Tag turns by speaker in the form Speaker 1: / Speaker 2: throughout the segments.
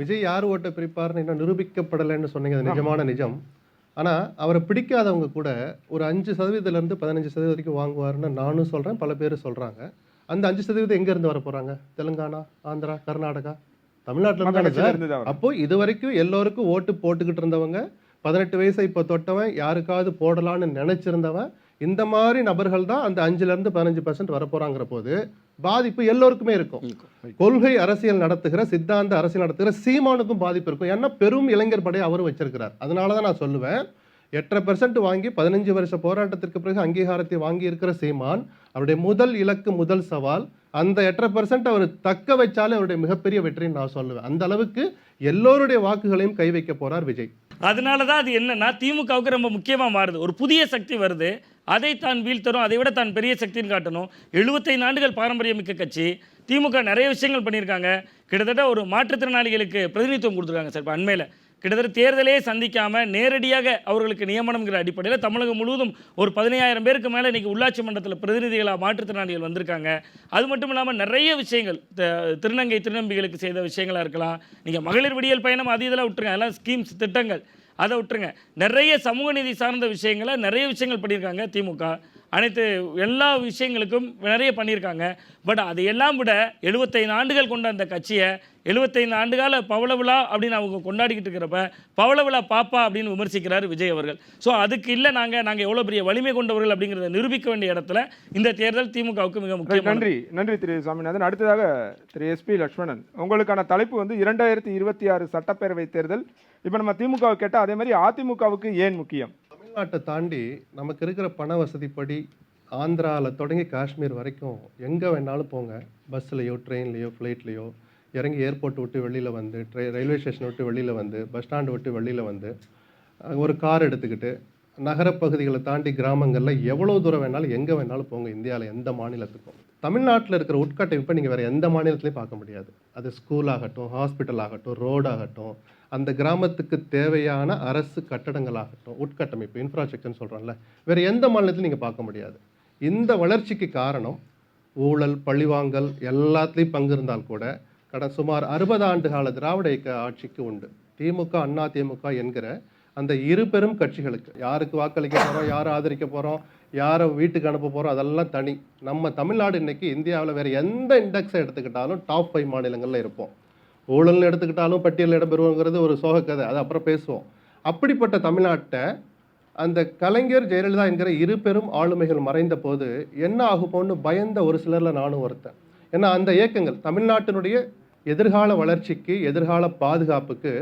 Speaker 1: விஜய் யார் ஓட்ட பிரிப்பார்னு இன்னும் நிரூபிக்கப்படலைன்னு சொன்னீங்க. அது நிஜமான நிஜம். ஆனா, அவர பிடிக்காதவங்க கூட ஒரு 5% 15% வரைக்கும் வாங்குவாருன்னு நானும் சொல்றேன். பல பேரு சொல்றாங்க. அந்த 5% எங்க இருந்து வரப்போறாங்க? தெலுங்கானா, ஆந்திரா, கர்நாடகா, தமிழ்நாட்டுல இருந்து
Speaker 2: மத்த
Speaker 1: தானே
Speaker 2: கட்சியில
Speaker 1: சார்.
Speaker 2: இருந்து தான் வரும்.
Speaker 1: அப்போ இதுவரைக்கும் எல்லோருக்கும் ஓட்டு போட்டுக்கிட்டு இருந்தவங்க, 18 வயசை இப்போ தொட்டவன், யாருக்காவது போடலான்னு நெனைச்சிருந்தவன், இந்த மாரி நபர்கள் தான் அந்த 5லிருந்து 15% வரப்போறாங்கிற போது, பாதிப்பு எல்லோருக்குமே இருக்கும். கொள்கை அரசியல் நடத்துகிற, சித்தாந்த அரசியல் நடத்துகிற சீமானுக்கும் பாதிப்பு இருக்கும். ஏன்னா, பெரும் இளைஞர் படையை அவரும் வச்சிருக்கிறார். அதனால தான் நான் சொல்லுவேன், 8.5% வாங்கி 15 வருஷ போராட்டத்திற்கு பிறகு அங்கீகாரத்தை வாங்கி இருக்கிற சீமான், அவருடைய முதல் இலக்கு, முதல் சவால், அந்த 8.5% அவர் தக்க வச்சாலே அவருடைய மிகப்பெரிய வெற்றின்னு நான் சொல்லுவேன். அந்த அளவுக்கு எல்லோருடைய வாக்குகளையும் கை வைக்க போறார் விஜய்.
Speaker 3: அதனால தான் அது என்னன்னா திமுகவுக்கு ரொம்ப முக்கியமாக மாறுது. ஒரு புதிய சக்தி வருது, அதை தான் வீழ்த்தணும், அதை விட தான் பெரிய சக்தின்னு காட்டணும். 75 ஆண்டுகள் பாரம்பரியமிக்க கட்சி. திமுக நிறைய விஷயங்கள் பண்ணியிருக்காங்க. கிட்டத்தட்ட ஒரு மாற்றுத்திறனாளிகளுக்கு பிரதிநிதித்துவம் கொடுத்துருக்காங்க சார். இப்போ அண்மையில் கிட்டத்தட்ட தேர்தலே சந்திக்காமல் நேரடியாக அவர்களுக்கு நியமனம்ங்கிற அடிப்படையில் தமிழகம் முழுவதும் ஒரு 15,000 பேருக்கு மேலே இன்றைக்கி உள்ளாட்சி மன்றத்தில் பிரதிநிதிகளாக மாற்றுத்திறனாளிகள் வந்திருக்காங்க. அது மட்டும் இல்லாமல் நிறைய விஷயங்கள் திருநங்கை திருநம்பிகளுக்கு செய்த விஷயங்களாக இருக்கலாம். நீங்கள் மகளிர் விடியல் பயணம் அது இதெல்லாம் விட்டுருங்க, அதெல்லாம் ஸ்கீம்ஸ் திட்டங்கள் அதை விட்டுருங்க. நிறைய சமூக நீதி சார்ந்த விஷயங்களை நிறைய விஷயங்கள் பண்ணியிருக்காங்க திமுக. அனைத்து எல்லா விஷயங்களுக்கும் நிறைய பண்ணியிருக்காங்க. பட் அது எல்லாம் விட 75 ஆண்டுகள் கொண்ட அந்த கட்சியை 75 ஆண்டுகால பவள விழா அப்படின்னு அவங்க கொண்டாடிக்கிட்டு இருக்கிறப்ப பவள விழா பாப்பா அப்படின்னு விமர்சிக்கிறார் விஜய் அவர்கள். ஸோ அதுக்கு இல்லை நாங்கள் எவ்வளோ பெரிய வலிமை கொண்டவர்கள் அப்படிங்கிறத நிரூபிக்க வேண்டிய இடத்துல இந்த தேர்தல் திமுகவுக்கு மிக முக்கியம்.
Speaker 2: நன்றி திரு சாமிநாதன். அடுத்ததாக திரு SP லட்சுமணன், உங்களுக்கான தலைப்பு வந்து 2026 சட்டப்பேரவை தேர்தல். இப்போ நம்ம திமுகவை கேட்டால் அதே மாதிரி அதிமுகவுக்கு ஏன் முக்கியம்?
Speaker 1: தமிழ்நாட்டை தாண்டி நமக்கு இருக்கிற பண வசதிப்படி ஆந்திராவில் தொடங்கி காஷ்மீர் வரைக்கும் எங்கே வேணாலும் போங்க. பஸ்ஸுலையோ, ட்ரெயின்லையோ, ஃப்ளைட்லையோ இறங்கி ஏர்போர்ட் விட்டு வெளியில் வந்து, ரயில்வே ஸ்டேஷன் விட்டு வெளியில் வந்து, பஸ் ஸ்டாண்டு விட்டு வெளியில் வந்து, ஒரு கார் எடுத்துக்கிட்டு நகரப்பகுதிகளை தாண்டி கிராமங்களில் எவ்வளோ தூரம் வேணாலும் எங்கே வேணாலும் போங்க. இந்தியாவில் எந்த மாநிலத்துக்கும். தமிழ்நாட்டில் இருக்கிற உட்கட்டமைப்பை நீங்கள் வேறு எந்த மாநிலத்திலையும் பார்க்க முடியாது. அது ஸ்கூல் ஆகட்டும், ஹாஸ்பிட்டல் ஆகட்டும், ரோடு ஆகட்டும், அந்த கிராமத்துக்கு தேவையான அரசு கட்டடங்கள் ஆகட்டும், உட்கட்டமைப்பு இன்ஃப்ராஸ்ட்ரக்சர்னு சொல்கிறோம்ல, வேறு எந்த மாநிலத்திலையும் நீங்கள் பார்க்க முடியாது. இந்த வளர்ச்சிக்கு காரணம் ஊழல், பழிவாங்கல் எல்லாத்துலேயும் பங்கு இருந்தால் கூட கடந்த சுமார் 60 ஆண்டு கால திராவிட இயக்க ஆட்சிக்கு உண்டு. திமுக, அண்ணா திமுக என்கிற அந்த இரு பெரும் கட்சிகளுக்கு யாருக்கு வாக்களிக்க போகிறோம், யாரை ஆதரிக்க போகிறோம், யாரை வீட்டுக்கு அனுப்ப போகிறோம், அதெல்லாம் தனி. நம்ம தமிழ்நாடு இன்னைக்கு இந்தியாவில் வேறு எந்த இண்டெக்ஸை எடுத்துக்கிட்டாலும் டாப் 5 மாநிலங்களில் இருப்போம். ஊழல்னு எடுத்துக்கிட்டாலும் பட்டியலில் இடம்பெறுவோங்கிறது ஒரு சோகக்கதை, அது அப்புறம் பேசுவோம். அப்படிப்பட்ட தமிழ்நாட்டை அந்த கலைஞர், ஜெயலலிதா என்கிற இரு பெரும் ஆளுமைகள் மறைந்த போது என்ன ஆகுமோன்னு பயந்த ஒரு சிலரில் நானும் ஒருத்தன். ஏன்னா அந்த இயக்கங்கள் தமிழ்நாட்டினுடைய எதிர்கால வளர்ச்சிக்கு, எதிர்கால பாதுகாப்புக்கு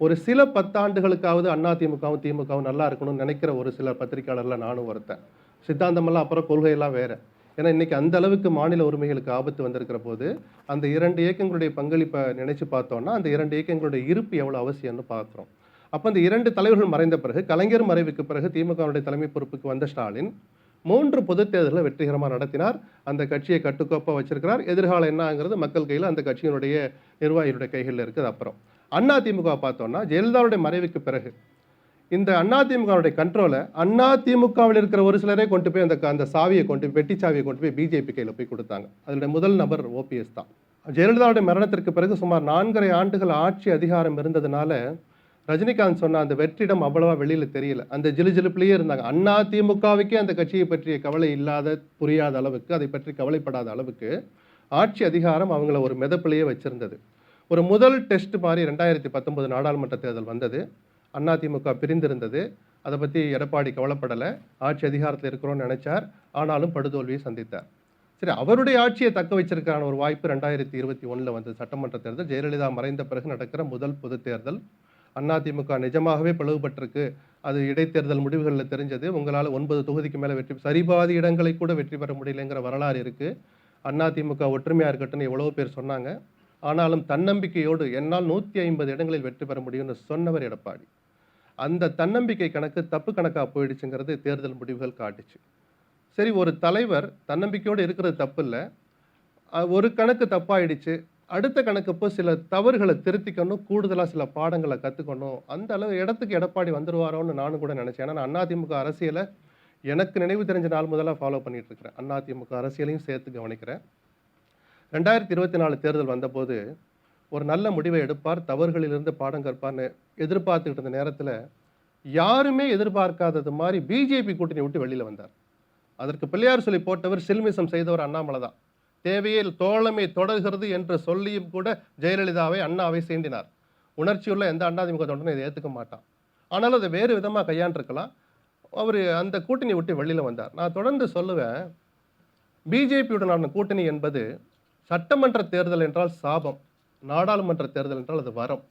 Speaker 1: ஒரு சில 10 ஆண்டுகளுக்காவது அதிமுகவும் திமுகவும் நல்லா இருக்கணும்னு நினைக்கிற ஒரு சில பத்திரிகையாளர்ல நானும் ஒருத்தன். சித்தாந்தமெல்லாம் அப்புறம், கொள்கையெல்லாம் வேற. ஏன்னா இன்னைக்கு அந்த அளவுக்கு மாநில உரிமைகளுக்கு ஆபத்து வந்திருக்கிற போது அந்த 2 இயக்கங்களுடைய பங்களிப்பை நினைச்சு பார்த்தோம்னா அந்த 2 இயக்கங்களுடைய இருப்பு எவ்வளோ அவசியம்னு பார்க்குறோம். அப்போ அந்த 2 தலைவர்கள் மறைந்த பிறகு, கலைஞர் மறைவுக்கு பிறகு திமுகவுடைய தலைமை பொறுப்புக்கு வந்த ஸ்டாலின் 3 பொதுத் தேர்தலை வெற்றிகரமாக நடத்தினார். அந்த கட்சியை கட்டுக்கோப்பாக வச்சிருக்கிறார். எதிர்காலம் என்னங்கிறது மக்கள் கையில், அந்த கட்சியினுடைய நிர்வாகிகளுடைய கைகளில் இருக்குது. அப்புறம் அதிமுக பார்த்தோம்னா ஜெயலலிதாவுடைய மறைவுக்கு பிறகு இந்த அதிமுகவுடைய கண்ட்ரோலை அதிமுகவில் இருக்கிற ஒரு சிலரே கொண்டு போய் அந்த சாவியை கொண்டு போய், பெட்டி சாவியை கொண்டு போய் பிஜேபி கையில் போய் கொடுத்தாங்க. அதனுடைய முதல் நபர் OPS தான். ஜெயலலிதாவுடைய மரணத்திற்கு பிறகு சுமார் 4.5 ஆண்டுகள் ஆட்சி அதிகாரம் இருந்ததுனால ரஜினிகாந்த் சொன்ன அந்த வெற்றிடம் அவ்வளவா வெளியில் தெரியல. அந்த ஜிலுஜிலுப்பிலேயே இருந்தாங்க. அதிமுகவுக்கே அந்த கட்சியை பற்றிய கவலை இல்லாத, புரியாத அளவுக்கு, அதை பற்றி கவலைப்படாத அளவுக்கு ஆட்சி அதிகாரம் அவங்கள ஒரு மிதப்பிலேயே வச்சிருந்தது. ஒரு முதல் டெஸ்ட் மாதிரி 2019 நாடாளுமன்ற தேர்தல் வந்தது. அதிமுக பிரிந்திருந்தது. அதை பற்றி எடப்பாடி கவலைப்படலை. ஆட்சி அதிகாரத்தில் இருக்கிறோன்னு நினைச்சார். ஆனாலும் படுதோல்வியை சந்தித்தார். சரி, அவருடைய ஆட்சியை தக்க வச்சிருக்கான ஒரு வாய்ப்பு 2021 வந்தது சட்டமன்ற தேர்தல். ஜெயலலிதா மறைந்த பிறகு நடக்கிற முதல் பொது தேர்தல். அதிமுக நிஜமாகவே பிளவுபட்டிருக்கு. அது இடைத்தேர்தல் முடிவுகளில் தெரிஞ்சது. உங்களால் 9 தொகுதிக்கு மேலே சரிபாதி இடங்களை கூட வெற்றி பெற முடியலைங்கிற வரலாறு இருக்கு. அதிமுக ஒற்றுமையாக இருக்கட்டும்னு எவ்வளோ பேர் சொன்னாங்க. ஆனாலும் தன்னம்பிக்கையோடு என்னால் 150 இடங்களில் வெற்றி பெற முடியும்னு சொன்னவர் எடப்பாடி. அந்த தன்னம்பிக்கை கணக்கு தப்பு கணக்காக போயிடுச்சுங்கிறது தேர்தல் முடிவுகள் காட்டுச்சு. சரி, ஒரு தலைவர் தன்னம்பிக்கையோடு இருக்கிறது தப்பு இல்லை, ஒரு கணக்கு தப்பாயிடுச்சு, அடுத்த கணக்கப்போ சில தவறுகளை திருத்திக்கணும், கூடுதலாக சில பாடங்களை கற்றுக்கணும். அந்த அளவு இடத்துக்கு எடப்பாடி வந்துடுவாரோன்னு நானும் கூட நினச்சேன். ஏன்னா நான் அதிமுக அரசியலை எனக்கு நினைவு தெரிஞ்ச நாள் முதலாக ஃபாலோ பண்ணிட்டு இருக்கிறேன். அதிமுக அரசியலையும் சேர்த்து கவனிக்கிறேன். 2024 தேர்தல் வந்தபோது ஒரு நல்ல முடிவை எடுப்பார், தவறுகளிலிருந்து பாடம் கற்பார்னு எதிர்பார்த்துக்கிட்டு இருந்த நேரத்தில் யாருமே எதிர்பார்க்காதது மாதிரி பிஜேபி கூட்டணி விட்டு வெளியில் வந்தார். அதற்கு பிள்ளையார் சொல்லி போட்டவர், சில்மிசம் செய்தவர் அண்ணாமலை தான். தேவையில் தோழமை தொடர்கிறது என்று சொல்லியும் கூட ஜெயலலிதாவை அண்ணாவை சீண்டினார். உணர்ச்சியுள்ள எந்த அதிமுக தொண்டனும் இதை ஏற்றுக்க மாட்டான். ஆனாலும் அதை வேறு விதமாக கையாண்டிருக்கலாம். அவர் அந்த கூட்டணி விட்டு வெளியில் வந்தார். நான் தொடர்ந்து சொல்லுவேன், பிஜேபியுடனான கூட்டணி என்பது சட்டமன்ற தேர்தல் என்றால் சாபம், நாடாளுமன்ற தேர்தல் என்றால் அது வரம்.